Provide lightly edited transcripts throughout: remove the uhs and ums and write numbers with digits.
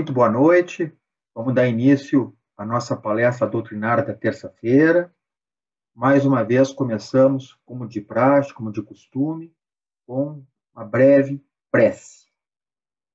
Muito boa noite. Vamos dar início à nossa palestra doutrinária da terça-feira. Mais uma vez, começamos, como de praxe, como de costume, com uma breve prece.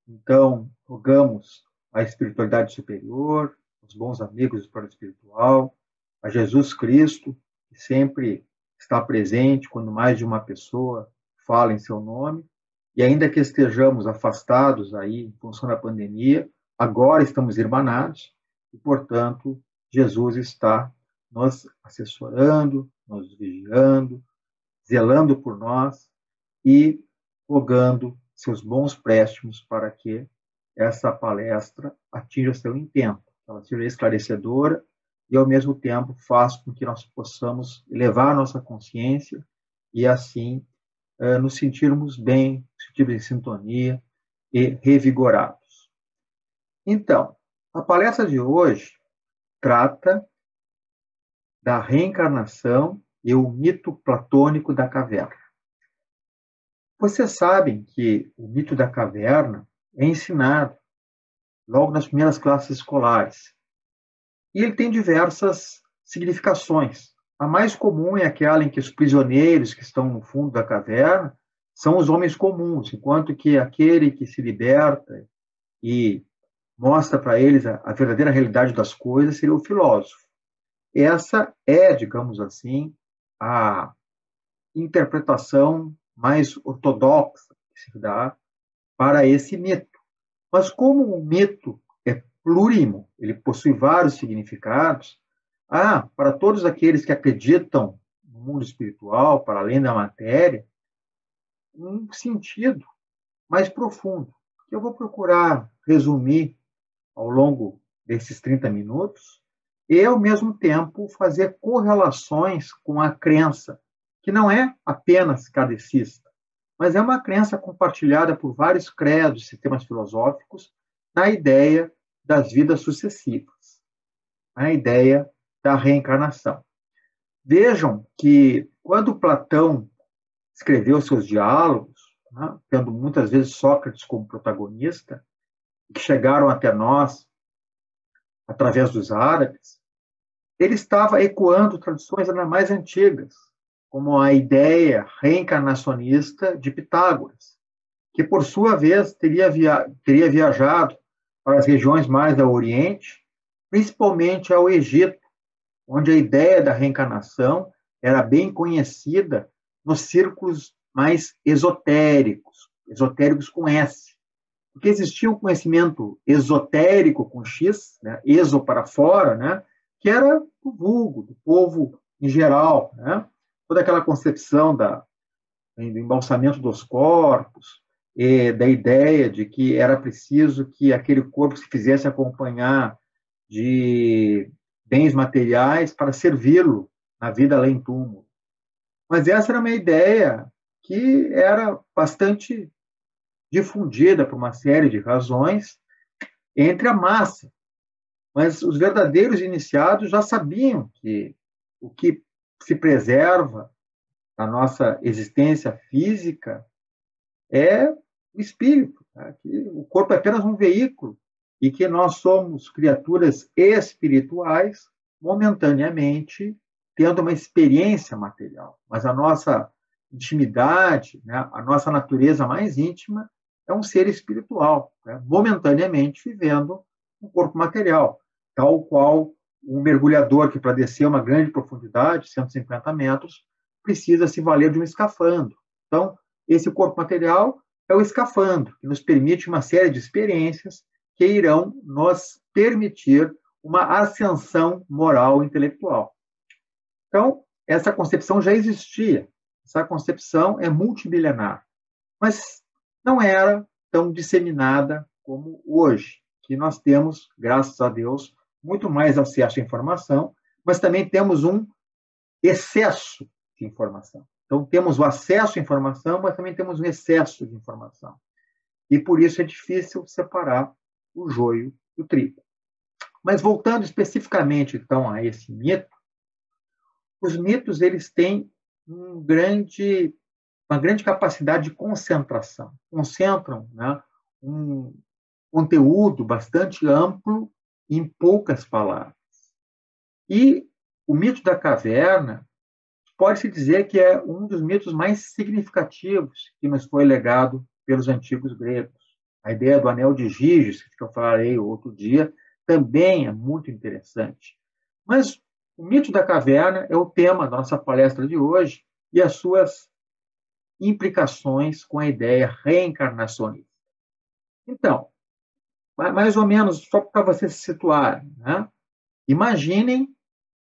Então, rogamos à espiritualidade superior, aos bons amigos do plano espiritual, a Jesus Cristo, que sempre está presente quando mais de uma pessoa fala em seu nome, e ainda que estejamos afastados aí em função da pandemia, agora estamos irmanados e, portanto, Jesus está nos assessorando, nos vigiando, zelando por nós e rogando seus bons préstimos para que essa palestra atinja seu intento, que ela seja esclarecedora e, ao mesmo tempo, faça com que nós possamos elevar a nossa consciência e, assim, nos sentirmos bem, nos sentirmos em sintonia e revigorados. Então, a palestra de hoje trata da reencarnação e o mito platônico da caverna. Vocês sabem que o mito da caverna é ensinado logo nas primeiras classes escolares. E ele tem diversas significações. A mais comum é aquela em que os prisioneiros que estão no fundo da caverna são os homens comuns, enquanto que aquele que se liberta e mostra para eles a verdadeira realidade das coisas seria o filósofo. Essa é, digamos assim, a interpretação mais ortodoxa que se dá para esse mito. Mas como o mito é plurimo, ele possui vários significados, para todos aqueles que acreditam no mundo espiritual, para além da matéria, um sentido mais profundo, que eu vou procurar resumir ao longo desses 30 minutos e, ao mesmo tempo, fazer correlações com a crença, que não é apenas kardecista, mas é uma crença compartilhada por vários credos, sistemas filosóficos, na ideia das vidas sucessivas, na ideia da reencarnação. Vejam que, quando Platão escreveu seus diálogos, tendo muitas vezes Sócrates como protagonista, que chegaram até nós através dos árabes, ele estava ecoando tradições ainda mais antigas, como a ideia reencarnacionista de Pitágoras, que, por sua vez, teria viajado para as regiões mais do Oriente, principalmente ao Egito, onde a ideia da reencarnação era bem conhecida nos círculos mais esotéricos, esotéricos com S, porque existia um conhecimento esotérico com X, né, exo para fora, né, que era do vulgo, do povo em geral, né, toda aquela concepção do embalsamento dos corpos, da ideia de que era preciso que aquele corpo se fizesse acompanhar de bens materiais para servi-lo na vida além túmulo. Mas essa era uma ideia que era bastante difundida por uma série de razões entre a massa. Mas os verdadeiros iniciados já sabiam que o que se preserva na nossa existência física é o espírito, tá? Que o corpo é apenas um veículo e que nós somos criaturas espirituais momentaneamente tendo uma experiência material. Mas a nossa intimidade, né, a nossa natureza mais íntima é um ser espiritual, né, momentaneamente vivendo um corpo material, tal qual um mergulhador que, para descer uma grande profundidade, 150 metros, precisa se valer de um escafandro. Então, esse corpo material é o escafandro, que nos permite uma série de experiências que irão nos permitir uma ascensão moral e intelectual. Então, essa concepção já existia. Essa concepção é multimilenar, mas não era tão disseminada como hoje, que nós temos, graças a Deus, muito mais acesso à informação, mas também temos um excesso de informação. Então, temos o acesso à informação, mas também temos um excesso de informação. E por isso é difícil separar o joio do trigo. Mas voltando especificamente, então, a esse mito, os mitos eles têm uma grande capacidade de concentração. Concentram, né, conteúdo bastante amplo em poucas palavras. E o mito da caverna pode-se dizer que é um dos mitos mais significativos que nos foi legado pelos antigos gregos. A ideia do anel de Giges, que eu falarei outro dia, também é muito interessante. Mas o mito da caverna é o tema da nossa palestra de hoje e as suas implicações com a ideia reencarnacionista. Então, mais ou menos, só para você se situar, né? Imaginem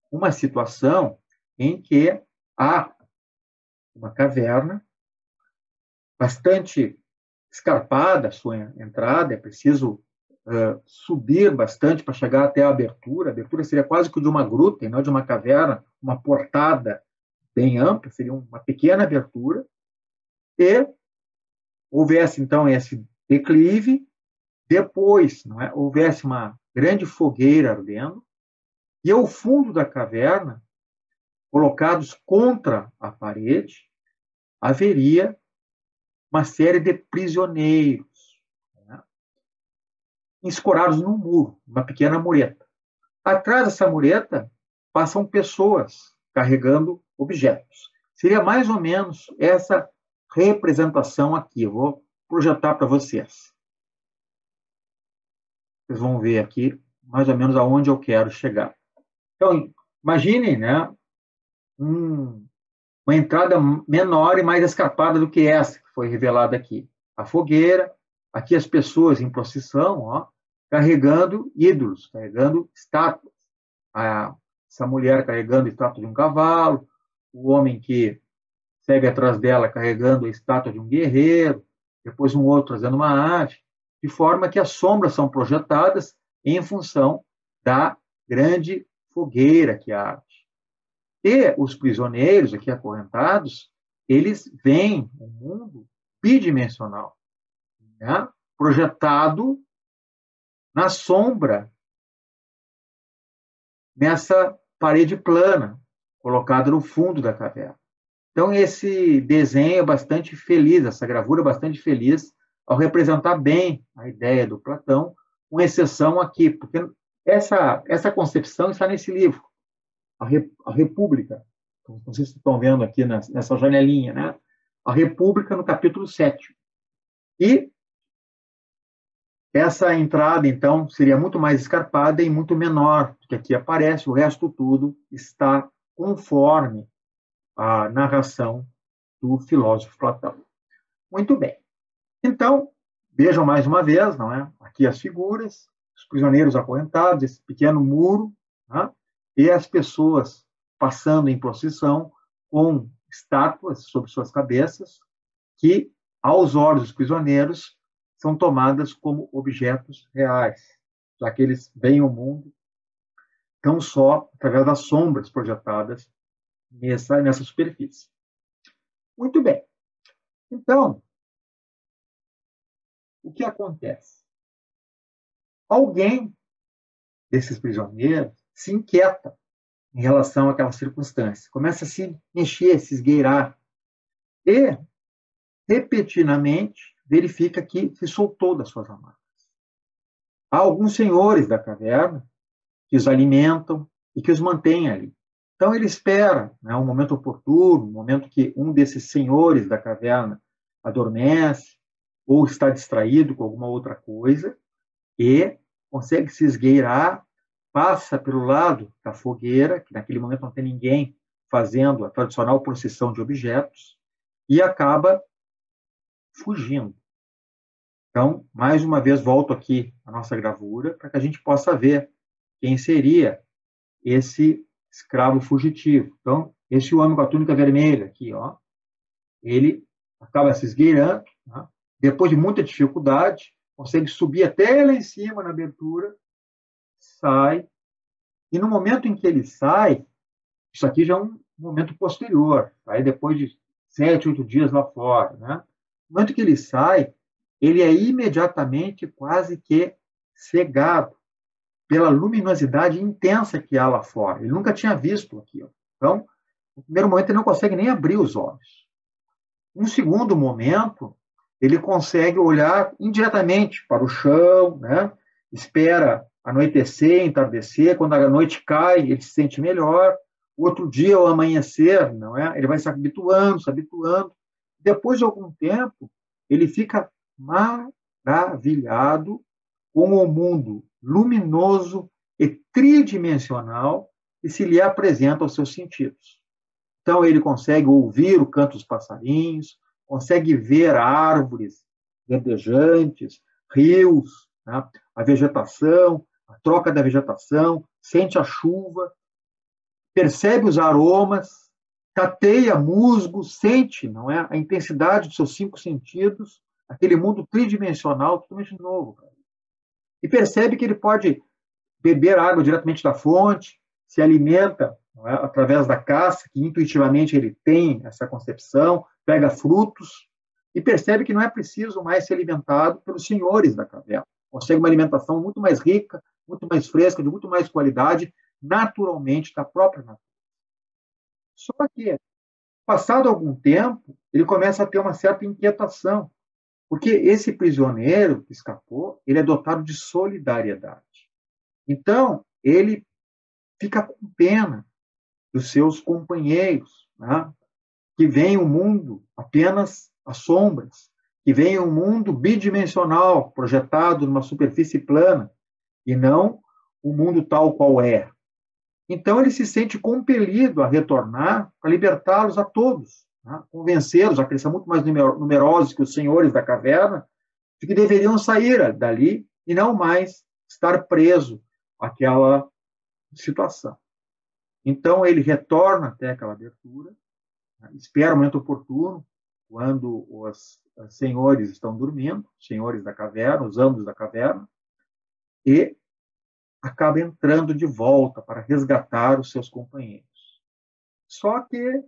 uma situação em que há uma caverna bastante escarpada, a sua entrada, é preciso subir bastante para chegar até a abertura. A abertura seria quase que de uma gruta, e não de uma caverna, uma portada bem ampla, seria uma pequena abertura, e houvesse, então, esse declive, depois não é, houvesse uma grande fogueira ardendo, e ao fundo da caverna, colocados contra a parede, haveria uma série de prisioneiros, né, escorados no muro, uma pequena mureta. Atrás dessa mureta passam pessoas carregando objetos. Seria mais ou menos essa representação aqui. Eu vou projetar para vocês. Vocês vão ver aqui mais ou menos aonde eu quero chegar. Então, imaginem, né, uma entrada menor e mais escarpada do que essa que foi revelada aqui. A fogueira, aqui as pessoas em procissão, ó, carregando ídolos, carregando estátuas. Essa mulher carregando a estátua de um cavalo, o homem que segue atrás dela carregando a estátua de um guerreiro, depois um outro trazendo uma ave, de forma que as sombras são projetadas em função da grande fogueira que arde. E os prisioneiros aqui acorrentados, eles veem um mundo bidimensional, né, projetado na sombra, nessa parede plana, colocada no fundo da caverna. Então, esse desenho é bastante feliz, essa gravura é bastante feliz ao representar bem a ideia do Platão, com exceção aqui, porque essa concepção está nesse livro, a República. Não sei se estão vendo aqui nessa janelinha, né? A República, no capítulo 7. E essa entrada, então, seria muito mais escarpada e muito menor do que aqui aparece, o resto tudo está conforme a narração do filósofo Platão. Muito bem. Então, vejam mais uma vez, não é? Aqui as figuras, os prisioneiros acorrentados, esse pequeno muro, né? E as pessoas passando em procissão com estátuas sobre suas cabeças, que, aos olhos dos prisioneiros, são tomadas como objetos reais, já que eles veem o mundo não só através das sombras projetadas nessa superfície. Muito bem. Então, o que acontece? Alguém desses prisioneiros se inquieta em relação àquela circunstância, começa a se mexer, se esgueirar, e, repetidamente, verifica que se soltou das suas amarras. Há alguns senhores da caverna que os alimentam e que os mantêm ali. Então ele espera, né, um momento oportuno, um momento que um desses senhores da caverna adormece ou está distraído com alguma outra coisa e consegue se esgueirar, passa pelo lado da fogueira, que naquele momento não tem ninguém fazendo a tradicional procissão de objetos, e acaba fugindo. Então, mais uma vez, volto aqui a nossa gravura para que a gente possa ver quem seria esse escravo fugitivo. Então, esse homem com a túnica vermelha aqui, ó, ele acaba se esgueirando, né? Depois de muita dificuldade, consegue subir até lá em cima na abertura, sai, e no momento em que ele sai, isso aqui já é um momento posterior, aí depois de 7, 8 dias lá fora, né? No momento que ele sai, ele é imediatamente quase que cegado pela luminosidade intensa que há lá fora. Ele nunca tinha visto aquilo. Então, no primeiro momento, ele não consegue nem abrir os olhos. Um segundo momento, ele consegue olhar indiretamente para o chão, né? Espera anoitecer, entardecer, quando a noite cai, ele se sente melhor. O outro dia, ao amanhecer, não é? Ele vai se habituando, se habituando. Depois de algum tempo, ele fica maravilhado com o mundo luminoso e tridimensional que se lhe apresenta aos seus sentidos. Então, ele consegue ouvir o canto dos passarinhos, consegue ver árvores verdejantes, rios, né? A vegetação, a troca da vegetação, sente a chuva, percebe os aromas, tateia musgos, sente, não é, a intensidade dos seus 5 sentidos, aquele mundo tridimensional totalmente novo. Cara. E percebe que ele pode beber água diretamente da fonte, se alimenta, não é, através da caça, que intuitivamente ele tem essa concepção, pega frutos e percebe que não é preciso mais ser alimentado pelos senhores da caverna. Consegue uma alimentação muito mais rica, muito mais fresca, de muito mais qualidade, naturalmente, da própria natureza. Só que, passado algum tempo, ele começa a ter uma certa inquietação, porque esse prisioneiro que escapou, ele é dotado de solidariedade. Então, ele fica com pena dos seus companheiros, né? Que veem o mundo apenas as sombras, que veem um mundo bidimensional, projetado numa superfície plana, e não o mundo tal qual é. Então ele se sente compelido a retornar para libertá-los a todos, né? Convencê-los, já que eles são muito mais numerosos que os senhores da caverna, de que deveriam sair dali e não mais estar preso àquela situação. Então ele retorna até aquela abertura, né? Espera o momento oportuno, quando os senhores estão dormindo, os senhores da caverna, os amos da caverna, e acaba entrando de volta para resgatar os seus companheiros. Só que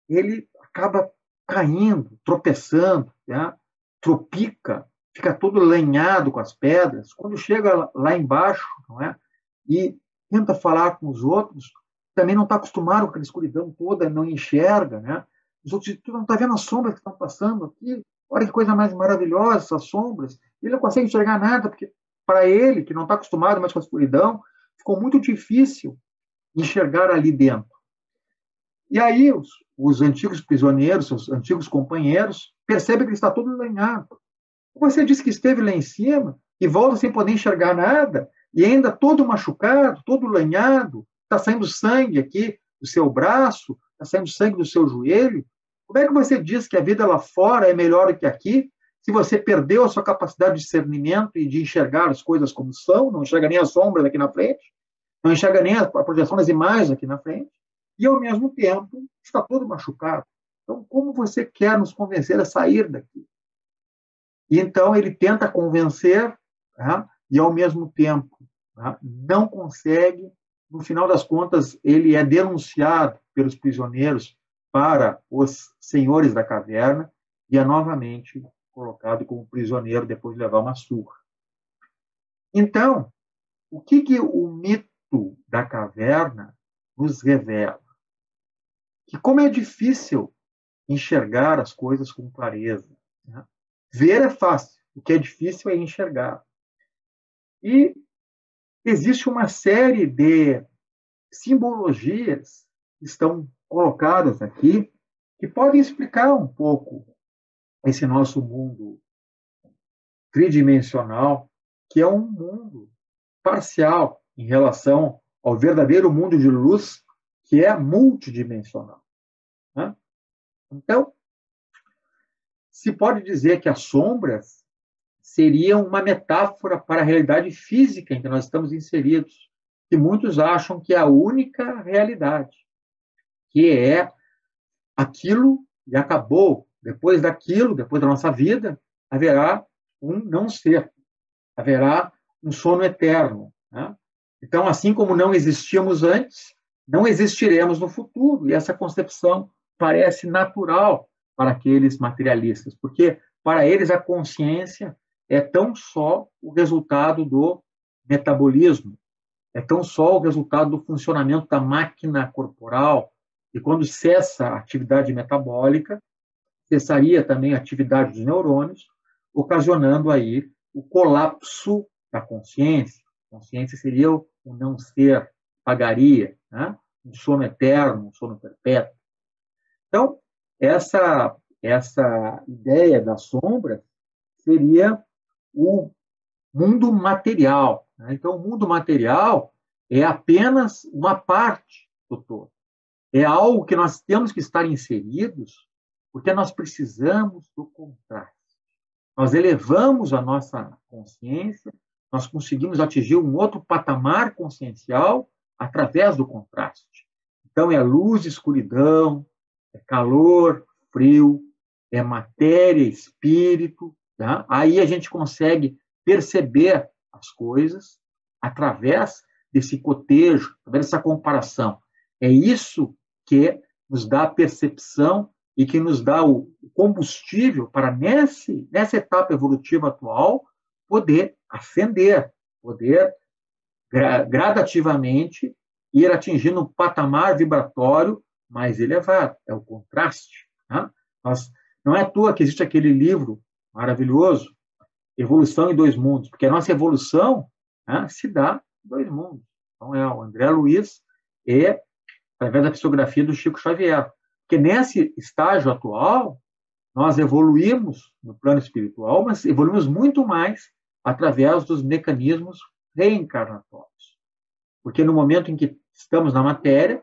ele acaba caindo, tropeçando, né? Tropica, fica todo lenhado com as pedras. Quando chega lá embaixo, não é? E tenta falar com os outros, também não está acostumado com aquela escuridão toda, não enxerga, né? Os outros dizem, tu não está vendo as sombras que estão passando aqui? Olha que coisa mais maravilhosa essas sombras. Ele não consegue enxergar nada, porque para ele, que não está acostumado mais com a escuridão, ficou muito difícil enxergar ali dentro. E aí os antigos prisioneiros, os antigos companheiros, percebem que ele está todo lenhado. Você disse que esteve lá em cima e volta sem poder enxergar nada, e ainda todo machucado, todo lenhado, está saindo sangue aqui do seu braço, está saindo sangue do seu joelho. Como é que você diz que a vida lá fora é melhor do que aqui, se você perdeu a sua capacidade de discernimento e de enxergar as coisas como são, não enxerga nem as sombras aqui na frente, não enxerga nem a projeção das imagens aqui na frente, e ao mesmo tempo está todo machucado. Então, como você quer nos convencer a sair daqui? E então ele tenta convencer, tá? E ao mesmo tempo, tá? Não consegue. No final das contas, ele é denunciado pelos prisioneiros para os senhores da caverna e é novamente colocado como prisioneiro depois de levar uma surra. Então, o que o mito da caverna nos revela? Que como é difícil enxergar as coisas com clareza, né? Ver é fácil, o que é difícil é enxergar. E existe uma série de simbologias que estão colocadas aqui que podem explicar um pouco esse nosso mundo tridimensional, que é um mundo parcial em relação ao verdadeiro mundo de luz, que é multidimensional, né? Então, se pode dizer que as sombras seriam uma metáfora para a realidade física em que nós estamos inseridos, que muitos acham que é a única realidade, que é aquilo e acabou. Depois daquilo, depois da nossa vida, haverá um não ser, haverá um sono eterno, né? Então, assim como não existíamos antes, não existiremos no futuro. E essa concepção parece natural para aqueles materialistas, porque para eles a consciência é tão só o resultado do metabolismo, é tão só o resultado do funcionamento da máquina corporal, e quando cessa a atividade metabólica, cessaria também a atividade dos neurônios, ocasionando aí o colapso da consciência. A consciência seria o não ser, pagaria, né? Um sono eterno, um sono perpétuo. Então, essa ideia da sombra seria o mundo material, né? Então, o mundo material é apenas uma parte do todo. É algo que nós temos que estar inseridos, porque nós precisamos do contraste. Nós elevamos a nossa consciência, nós conseguimos atingir um outro patamar consciencial através do contraste. Então, é luz e escuridão, é calor, frio, é matéria, espírito. Tá? Aí a gente consegue perceber as coisas através desse cotejo, através dessa comparação. É isso que nos dá a percepção e que nos dá o combustível para, nessa etapa evolutiva atual, poder ascender, poder gradativamente ir atingindo um patamar vibratório mais elevado. É o contraste. Né? Não é à toa que existe aquele livro maravilhoso, Evolução em Dois Mundos, porque a nossa evolução, né, se dá em dois mundos. Então, é o André Luiz e através da psicografia do Chico Xavier. Porque nesse estágio atual, nós evoluímos no plano espiritual, mas evoluímos muito mais através dos mecanismos reencarnatórios. Porque no momento em que estamos na matéria,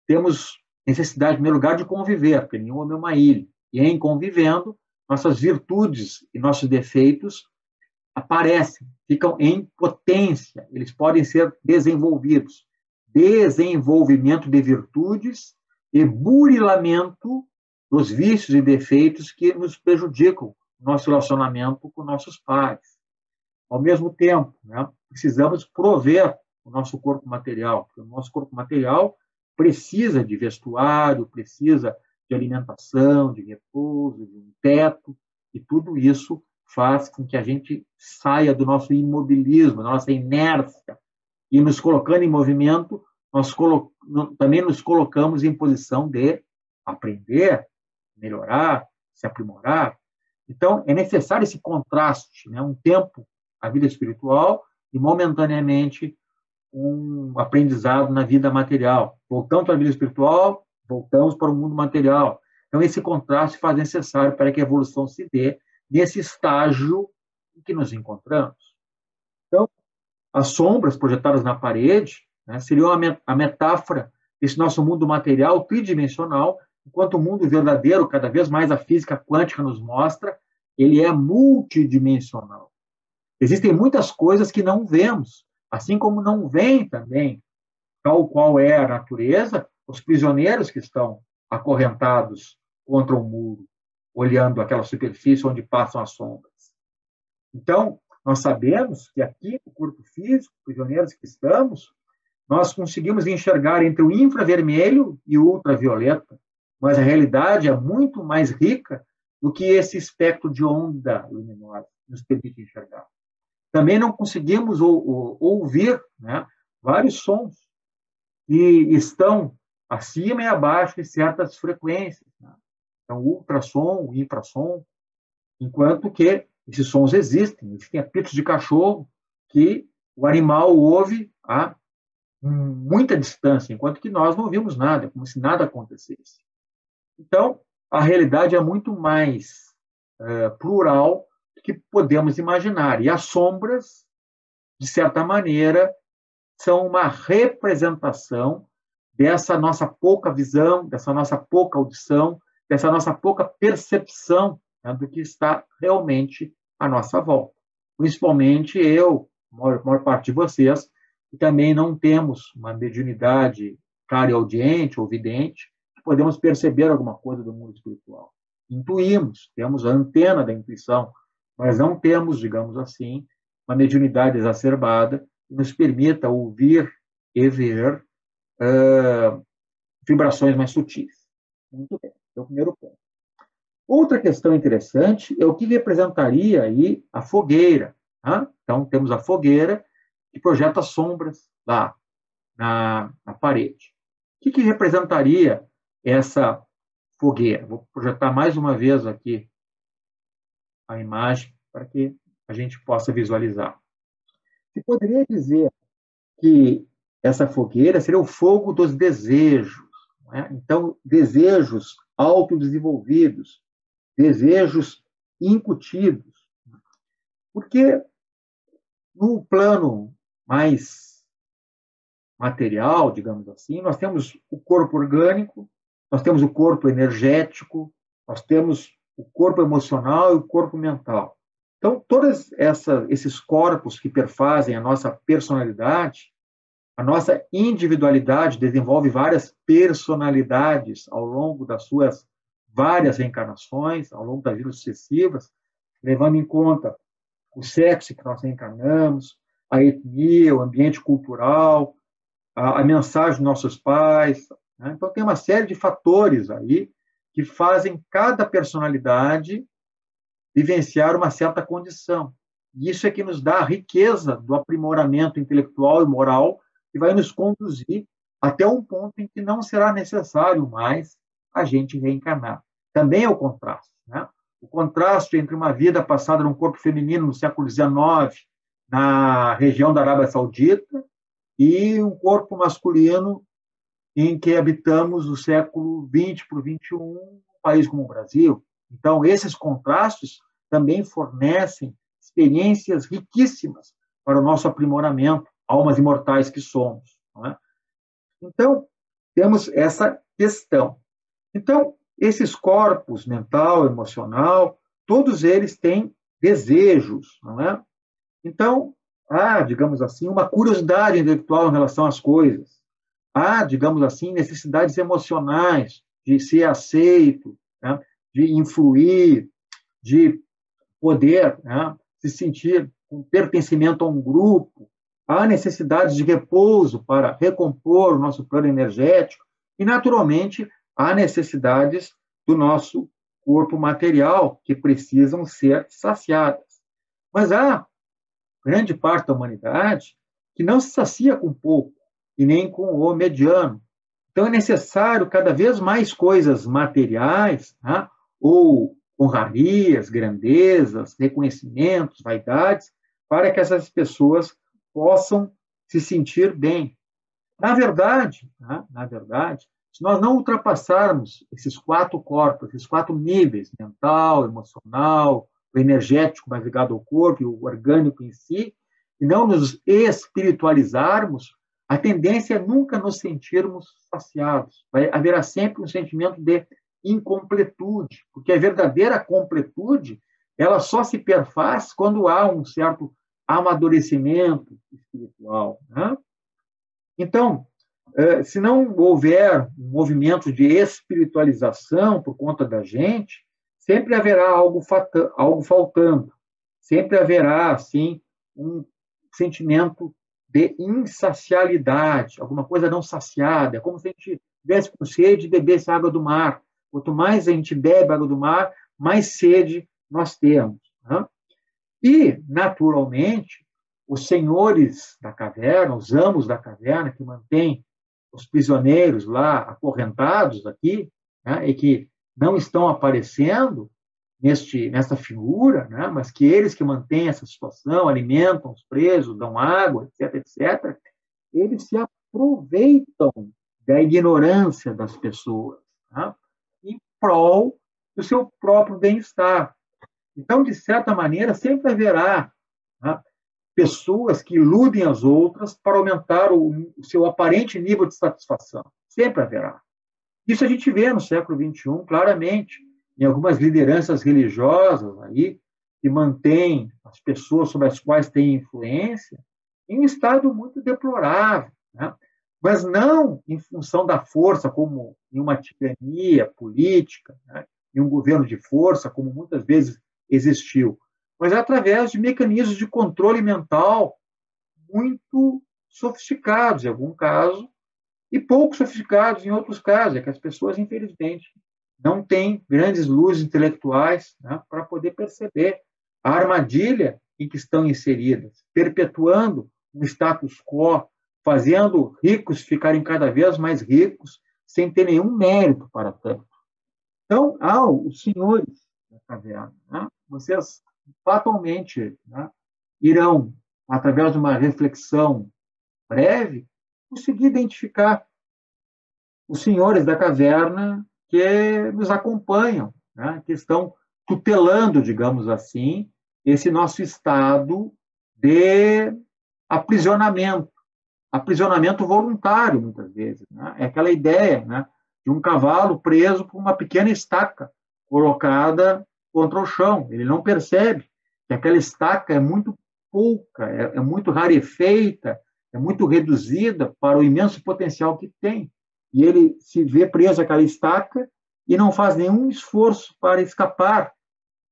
temos necessidade, em primeiro lugar, de conviver, porque nenhum homem é uma ilha. E em convivendo, nossas virtudes e nossos defeitos aparecem, ficam em potência, eles podem ser desenvolvidos. Desenvolvimento de virtudes e burilamento dos vícios e defeitos que nos prejudicam no nosso relacionamento com nossos pais. Ao mesmo tempo, né, precisamos prover o nosso corpo material, porque o nosso corpo material precisa de vestuário, precisa de alimentação, de repouso, de um teto, e tudo isso faz com que a gente saia do nosso imobilismo, da nossa inércia, e nos colocando em movimento, nós também nos colocamos em posição de aprender, melhorar, se aprimorar. Então, é necessário esse contraste, né? Um tempo a vida espiritual e, momentaneamente, um aprendizado na vida material. Voltamos para a vida espiritual, voltamos para o mundo material. Então, esse contraste faz necessário para que a evolução se dê nesse estágio em que nos encontramos. Então, as sombras projetadas na parede, né, seriam a metáfora desse nosso mundo material tridimensional, enquanto o mundo verdadeiro, cada vez mais a física quântica nos mostra, ele é multidimensional. Existem muitas coisas que não vemos, assim como não vem também, tal qual é a natureza, os prisioneiros que estão acorrentados contra o muro, olhando aquela superfície onde passam as sombras. Então, nós sabemos que aqui, no corpo físico, prisioneiros que estamos, nós conseguimos enxergar entre o infravermelho e o ultravioleta, mas a realidade é muito mais rica do que esse espectro de onda luminosa nos permite enxergar. Também não conseguimos ouvir, né, vários sons que estão acima e abaixo de certas frequências. Né? Então, o ultrassom, o infrassom, enquanto que esses sons existem apitos de cachorro que o animal ouve a muita distância, enquanto que nós não ouvimos nada, como se nada acontecesse. Então, a realidade é muito mais plural do que podemos imaginar. E as sombras, de certa maneira, são uma representação dessa nossa pouca visão, dessa nossa pouca audição, dessa nossa pouca percepção, né, do que está realmente à nossa volta. Principalmente eu, a maior parte de vocês, que também não temos uma mediunidade clareaudiente ou vidente, que podemos perceber alguma coisa do mundo espiritual. Intuímos, temos a antena da intuição, mas não temos, digamos assim, uma mediunidade exacerbada que nos permita ouvir e ver vibrações mais sutis. Muito bem, é o primeiro ponto. Outra questão interessante é o que representaria aí a fogueira. Tá? Então, temos a fogueira que projeta sombras lá na parede. O que representaria essa fogueira. Vou projetar mais uma vez aqui a imagem para que a gente possa visualizar. Se poderia dizer que essa fogueira seria o fogo dos desejos, não é? Então, desejos autodesenvolvidos, desejos incutidos, porque no plano mais material, digamos assim, nós temos o corpo orgânico, nós temos o corpo energético, nós temos o corpo emocional e o corpo mental. Então, todos esses corpos que perfazem a nossa personalidade, a nossa individualidade desenvolve várias personalidades ao longo das suas várias reencarnações, ao longo das vidas sucessivas, levando em conta o sexo que nós reencarnamos, a etnia, o ambiente cultural, a mensagem dos nossos pais. Né? Então, tem uma série de fatores aí que fazem cada personalidade vivenciar uma certa condição. E isso é que nos dá a riqueza do aprimoramento intelectual e moral que vai nos conduzir até um ponto em que não será necessário mais a gente reencarnar. Também é o contraste, né? O contraste entre uma vida passada num corpo feminino no século XIX, na região da Arábia Saudita, e um corpo masculino em que habitamos do século XX para o XXI, um país como o Brasil. Então, esses contrastes também fornecem experiências riquíssimas para o nosso aprimoramento, almas imortais que somos. Não é? Então, temos essa questão. Então, esses corpos, mental, emocional, todos eles têm desejos, não é? Então, há, digamos assim, uma curiosidade intelectual em relação às coisas. Há, digamos assim, necessidades emocionais de ser aceito, né? De influir, de poder, né? Se sentir com pertencimento a um grupo. Há necessidades de repouso para recompor o nosso plano energético e, naturalmente, há necessidades do nosso corpo material que precisam ser saciadas. Mas há grande parte da humanidade que não se sacia com pouco e nem com o mediano. Então, é necessário cada vez mais coisas materiais, né? Ou honrarias, grandezas, reconhecimentos, vaidades, para que essas pessoas possam se sentir bem. Na verdade, né? Na verdade, se nós não ultrapassarmos esses 4 corpos, esses 4 níveis, mental, emocional, o energético mais ligado ao corpo e o orgânico em si, e não nos espiritualizarmos, a tendência é nunca nos sentirmos saciados. Haverá sempre um sentimento de incompletude, porque a verdadeira completude ela só se perfaz quando há um certo amadurecimento espiritual. Né? Então, se não houver um movimento de espiritualização por conta da gente, sempre haverá algo faltando, sempre haverá, assim, um sentimento de insacialidade, alguma coisa não saciada, é como se a gente tivesse com sede e bebesse água do mar. Quanto mais a gente bebe água do mar, mais sede nós temos. Né? E, naturalmente, os senhores da caverna, os amos da caverna, que mantêm os prisioneiros lá acorrentados aqui, né, e que não estão aparecendo nessa figura, né, mas que eles que mantêm essa situação, alimentam os presos, dão água, etc., etc., eles se aproveitam da ignorância das pessoas, né, em prol do seu próprio bem-estar. Então, de certa maneira, sempre haverá, né, pessoas que iludem as outras para aumentar o seu aparente nível de satisfação. Sempre haverá. Isso a gente vê no século XXI, claramente, em algumas lideranças religiosas aí, que mantêm as pessoas sobre as quais têm influência em um estado muito deplorável, né? Mas não em função da força, como em uma tirania política, né? Em um governo de força, como muitas vezes existiu, mas através de mecanismos de controle mental muito sofisticados, em algum caso, e pouco sofisticados em outros casos, é que as pessoas, infelizmente, não têm grandes luzes intelectuais, né, para poder perceber a armadilha em que estão inseridas, perpetuando um status quo, fazendo ricos ficarem cada vez mais ricos, sem ter nenhum mérito para tanto. Então, os senhores da caverna, né? Vocês fatalmente, né, irão, através de uma reflexão breve, conseguir identificar os senhores da caverna que nos acompanham, né, que estão tutelando, digamos assim, esse nosso estado de aprisionamento, aprisionamento voluntário, muitas vezes. Né? É aquela ideia, né, de um cavalo preso por uma pequena estaca colocada contra o chão. Ele não percebe que aquela estaca é muito pouca, é muito rarefeita, é muito reduzida para o imenso potencial que tem. E ele se vê preso àquela estaca e não faz nenhum esforço para escapar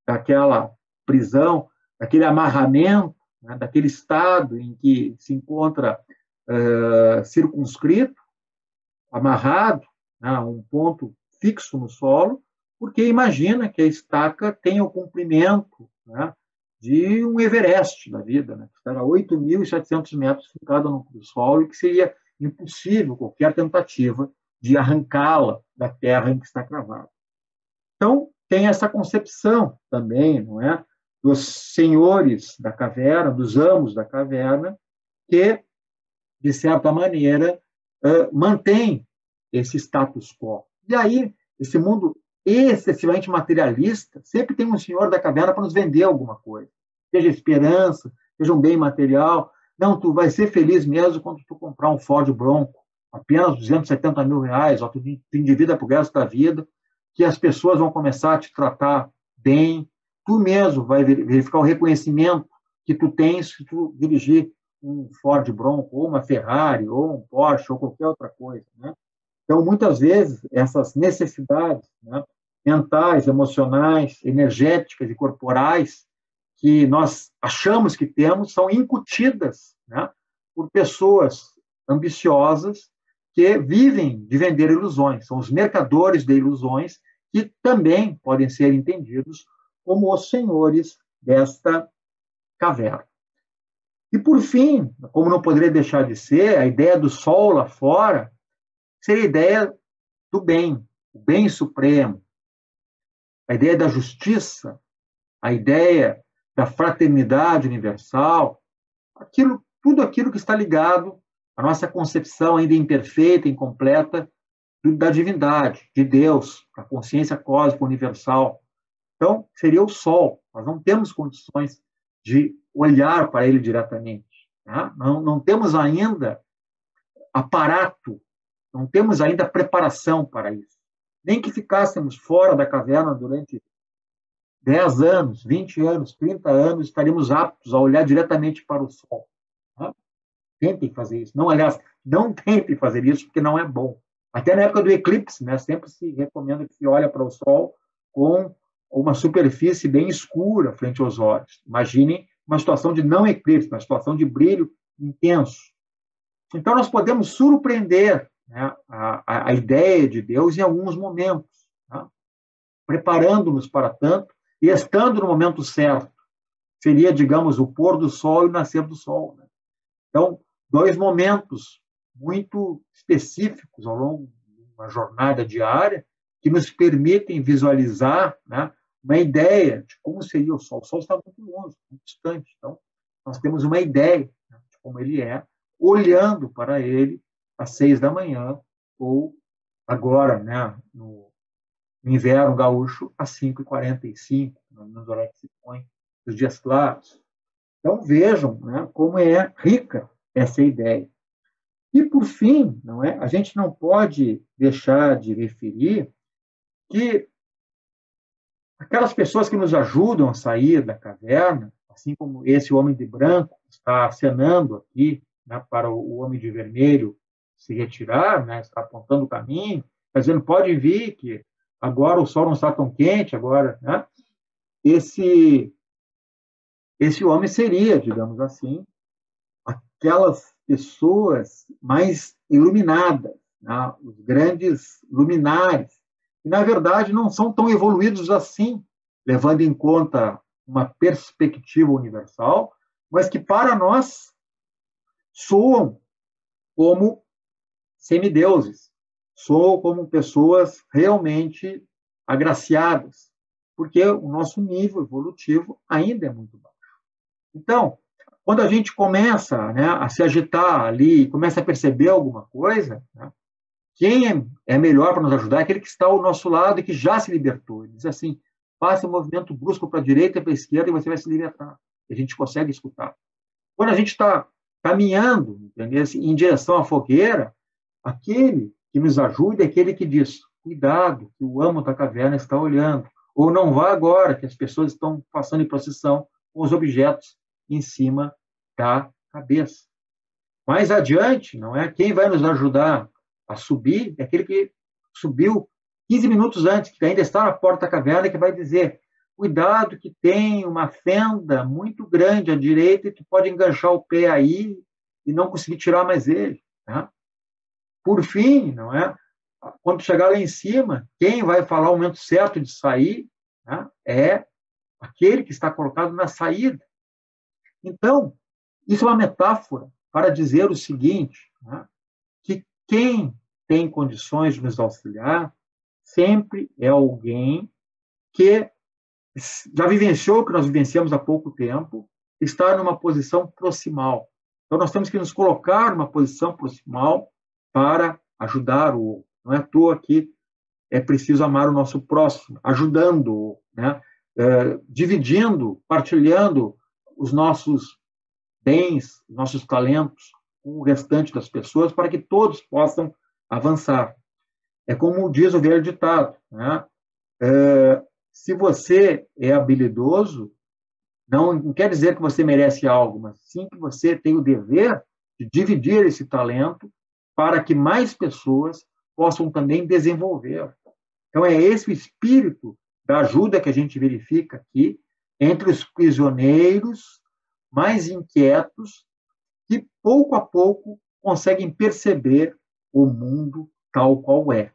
daquela prisão, daquele amarramento, né, daquele estado em que se encontra circunscrito, amarrado, né, a um ponto fixo no solo, porque imagina que a estaca tem o comprimento, né, de um Everest da vida, né, que está a 8.700 metros ficado no solo e que seria impossível qualquer tentativa de arrancá-la da terra em que está cravada. Então, tem essa concepção também, não é? Dos senhores da caverna, dos amos da caverna, que, de certa maneira, mantém esse status quo. E aí, esse mundo excessivamente materialista, sempre tem um senhor da caverna para nos vender alguma coisa. Seja esperança, seja um bem material. Não, tu vai ser feliz mesmo quando tu comprar um Ford Bronco, apenas R$ 270 mil, ó, tu endivida para o resto da vida, que as pessoas vão começar a te tratar bem, tu mesmo vai verificar o reconhecimento que tu tens se tu dirigir um Ford Bronco, ou uma Ferrari, ou um Porsche, ou qualquer outra coisa. Né? Então, muitas vezes, essas necessidades, né, mentais, emocionais, energéticas e corporais que nós achamos que temos são incutidas, né, por pessoas ambiciosas que vivem de vender ilusões. São os mercadores de ilusões que também podem ser entendidos como os senhores desta caverna. E, por fim, como não poderia deixar de ser, a ideia do sol lá fora seria a ideia do bem, o bem supremo, a ideia da justiça, a ideia da fraternidade universal, tudo aquilo que está ligado à nossa concepção ainda imperfeita, incompleta, da divindade, de Deus, a consciência cósmica universal. Então, seria o sol. Nós não temos condições de olhar para ele diretamente. Tá? Não temos ainda aparato, não temos ainda preparação para isso. Nem que ficássemos fora da caverna durante 10 anos, 20 anos, 30 anos, estaríamos aptos a olhar diretamente para o sol. Tá? Tentem fazer isso. Não, aliás, não tentem fazer isso, porque não é bom. Até na época do eclipse, né, sempre se recomenda que se olhe para o sol com uma superfície bem escura frente aos olhos. Imaginem uma situação de não eclipse, uma situação de brilho intenso. Então, nós podemos surpreender, né, a ideia de Deus em alguns momentos, tá? Preparando-nos para tanto e estando no momento certo. Seria, digamos, o pôr do sol e o nascer do sol. Né? Então, dois momentos muito específicos ao longo de uma jornada diária que nos permitem visualizar, né, uma ideia de como seria o sol. O sol está muito longe, muito distante. Então, nós temos uma ideia, né, de como ele é, olhando para ele às 6 da manhã ou agora, né, no inverno gaúcho, às 5h45, nos horários que se põe, nos dias claros. Então, vejam, né, como é rica essa ideia. E, por fim, não é? A gente não pode deixar de referir que aquelas pessoas que nos ajudam a sair da caverna, assim como esse homem de branco está acenando aqui, né, para o homem de vermelho se retirar, né, está apontando o caminho, está dizendo, pode vir, que agora o sol não está tão quente, agora, né? Esse homem seria, digamos assim, aquelas pessoas mais iluminadas, né? Os grandes luminares, que, na verdade, não são tão evoluídos assim, levando em conta uma perspectiva universal, mas que, para nós, soam como semideuses, soam como pessoas realmente agraciadas, porque o nosso nível evolutivo ainda é muito baixo. Então, quando a gente começa, né, a se agitar ali, começa a perceber alguma coisa, né, quem é melhor para nos ajudar é aquele que está ao nosso lado e que já se libertou. Ele diz assim, faça um movimento brusco para a direita e para a esquerda e você vai se libertar. E a gente consegue escutar. Quando a gente está caminhando, entendeu? Em direção à fogueira, aquele que nos ajuda é aquele que diz, cuidado, que o amo da caverna está olhando. Ou não vá agora, que as pessoas estão passando em procissão com os objetos em cima da cabeça. Mais adiante, não é? Quem vai nos ajudar a subir é aquele que subiu 15 minutos antes, que ainda está na porta da caverna, que vai dizer, cuidado que tem uma fenda muito grande à direita e tu pode enganchar o pé aí e não conseguir tirar mais ele. Né? Por fim, não é? Quando chegar lá em cima, quem vai falar o momento certo de sair, né, é aquele que está colocado na saída. Então, isso é uma metáfora para dizer o seguinte, né, que quem tem condições de nos auxiliar sempre é alguém que já vivenciou o que nós vivenciamos há pouco tempo, está numa posição proximal. Então, nós temos que nos colocar numa posição proximal para ajudar o outro. Não é à toa que é preciso amar o nosso próximo, ajudando-o, né? Dividindo, partilhando os nossos bens, os nossos talentos com o restante das pessoas para que todos possam avançar. É como diz o velho ditado, né? Se você é habilidoso, não quer dizer que você merece algo, mas sim que você tem o dever de dividir esse talento para que mais pessoas possam também desenvolver. Então, é esse o espírito da ajuda que a gente verifica aqui entre os prisioneiros mais inquietos que, pouco a pouco, conseguem perceber o mundo tal qual é.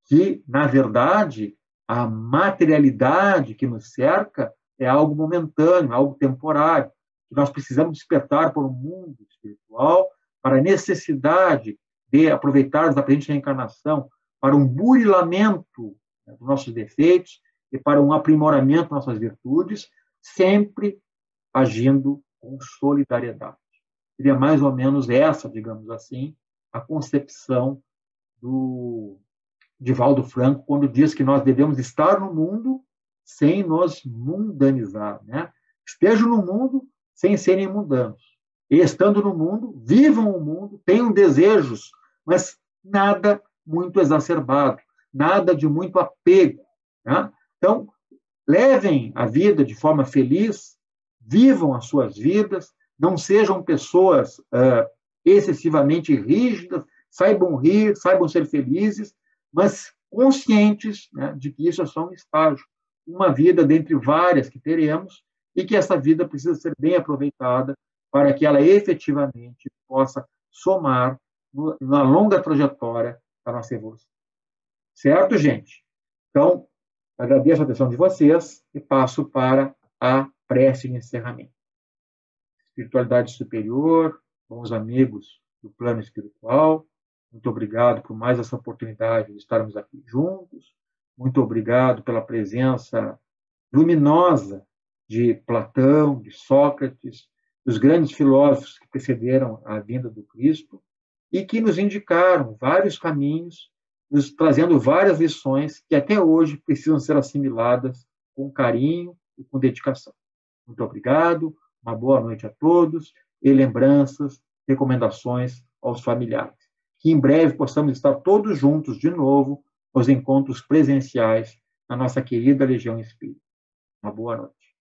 Que, na verdade, a materialidade que nos cerca é algo momentâneo, algo temporário, que nós precisamos despertar para o mundo espiritual, para a necessidade de aproveitarmos a presente reencarnação para um burilamento, né, dos nossos defeitos e para um aprimoramento das nossas virtudes, sempre agindo com solidariedade. Seria mais ou menos essa, digamos assim, a concepção do Divaldo Franco, quando diz que nós devemos estar no mundo sem nos mundanizar. Né? Estejam no mundo sem serem mundanos. E estando no mundo, vivam o mundo, tenham desejos, mas nada muito exacerbado, nada de muito apego. Né? Então, levem a vida de forma feliz, vivam as suas vidas, não sejam pessoas excessivamente rígidas, saibam rir, saibam ser felizes, mas conscientes, né, de que isso é só um estágio, uma vida dentre várias que teremos, e que essa vida precisa ser bem aproveitada para que ela efetivamente possa somar na longa trajetória da nossa evolução. Certo, gente? Então, agradeço a atenção de vocês e passo para a prece de encerramento. Espiritualidade superior, bons amigos do plano espiritual, muito obrigado por mais essa oportunidade de estarmos aqui juntos. Muito obrigado pela presença luminosa de Platão, de Sócrates, dos grandes filósofos que precederam a vinda do Cristo e que nos indicaram vários caminhos, nos trazendo várias lições que até hoje precisam ser assimiladas com carinho e com dedicação. Muito obrigado, uma boa noite a todos e lembranças, recomendações aos familiares. Que em breve possamos estar todos juntos de novo nos encontros presenciais na nossa querida Legião Espírita. Uma boa noite.